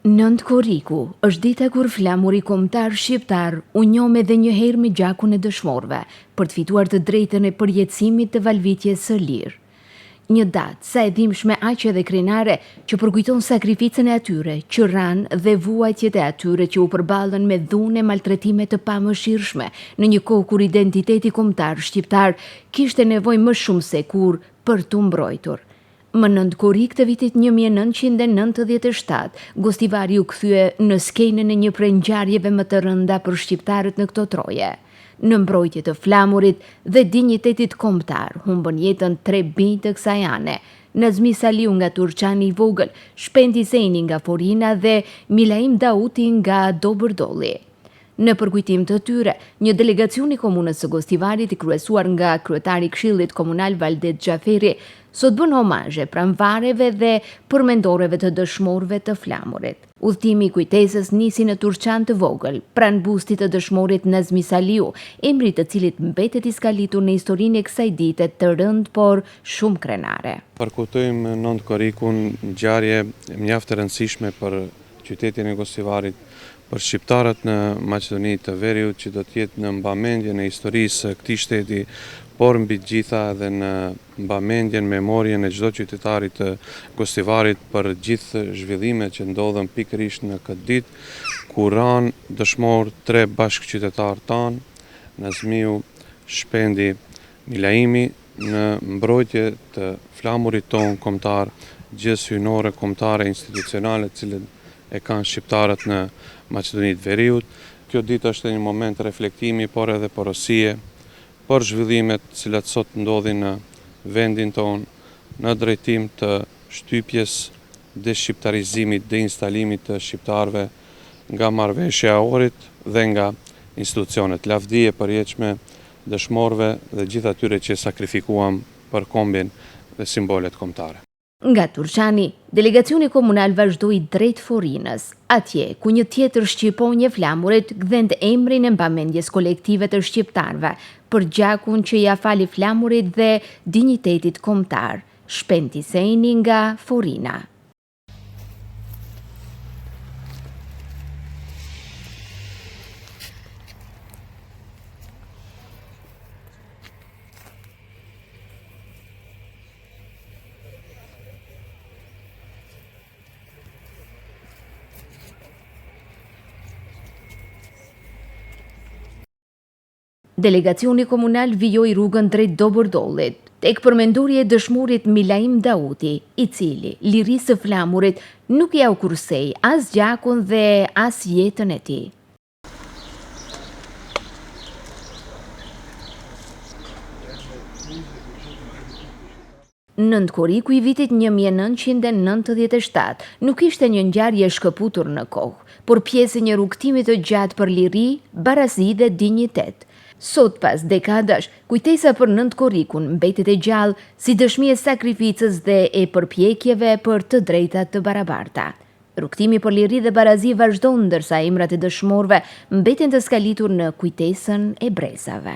9 Korriku është dita kur flamuri kombëtar shqiptar u njoh edhe një herë me gjakun e dëshmorëve për të fituar të drejtën e përjetësimit të valvitjes së lirë. Një datë sa e dhimbshme aq edhe krenare që përkujton sakrificën e atyre që ranë dhe vuajtjet e atyre që u përballën me dhunë e maltretime të pamëshirshme në një kohë kur identiteti kombëtar shqiptar kishte nevojë më shumë se kurrë për t'u mbrojtur. Më 9 Korrik të vitit 1997, Gostivari u kthye në skenën e një prej ngjarjeve më të rënda për shqiptarët në këto troje. Në mbrojtje të flamurit dhe dinjitetit kombëtar, humbën jetën 3 bijë të kësaj ane: Nazmi Saliu nga Turqani i vogël, Shpendi Zeni nga Forina dhe Milaim Dauti nga Dobërdolli. Në përkujtim të tyre, një delegacion i komunës së Gostivarit i kryesuar nga kryetari i Këshillit Komunal Valdet Xhaferi sot bën homazhe pranvareve dhe përmendorëve të dëshmorëve të flamurit. Udhëtimi i kujtesës nisi në Turqan të vogël, pranë bustit të dëshmorit Nazmi Saliu, emri i të cilit mbetet i skalitur në historinë e kësaj dite të rëndë por shumë krenare. Përkujtojmë 9 Korrikun, ngjarje mjaft e rëndësishme për qytetin e Gostivarit, për shqiptarët në Maqedoni të Veriut, që do të jetë në mbamendjen e historisë së këtij shteti, por mbi të gjitha edhe në mbamendjen, memorien e çdo qytetarit të Gostivarit për gjithë zhvillimet që ndodhen pikërisht në këtë ditë, ku ranë dëshmor 3 bashkëqytetarë tanë, Nazmiu, Shpendi, Milaimi, në mbrojtje të flamurit tonë kombëtar, gjës hyjnore kombëtare institucionale të cilët e kanë shqiptarët në Maqedoni të Veriut. Kjo ditë është një moment reflektimi, por edhe porosie për zhvillimet të cilat sot ndodhin në vendin tonë në drejtim të shtypjes dhe shqiptarizimit dhe instalimit të shqiptarëve nga marrëveshja e Ohrit dhe nga institucionet. Lavdi e përjetshme dëshmorëve dhe gjithë atyre që sakrifikuam për kombin dhe simbolet kombëtare. Nga Turqani, delegacioni komunal vazhdoi drejt Forinës, atje ku një tjetër shqiponje flamurit gdhente emrin e mbamendjes kolektive të shqiptarëve për gjakun që ia fali flamurit dhe dinjitetit kombëtar, Shpendi Zeni nga Forina. Delegacioni komunal vijoi rrugën drejt Dobërdollit, tek përmendorja e dëshmorit Milaim Dauti, i cili lirisë së flamurit nuk ja u kursej as gjakun dhe as jetën e tij. 9 Korriku i vitit 1997 nuk ishte një ngjarje e shkëputur në kohë, por pjesë e një rrugtimi të gjatë për liri, barazi dhe dinjitet. Sot pas dekadash, kujtesa për 9 Korrikun mbetet e gjallë si dëshmi e sakrificës dhe e përpjekjeve për të drejtat të barabarta. Rrugtimi për liri dhe barazi vazhdon ndërsa emrat e dëshmorëve mbeten të skalitur në kujtesën e brezave.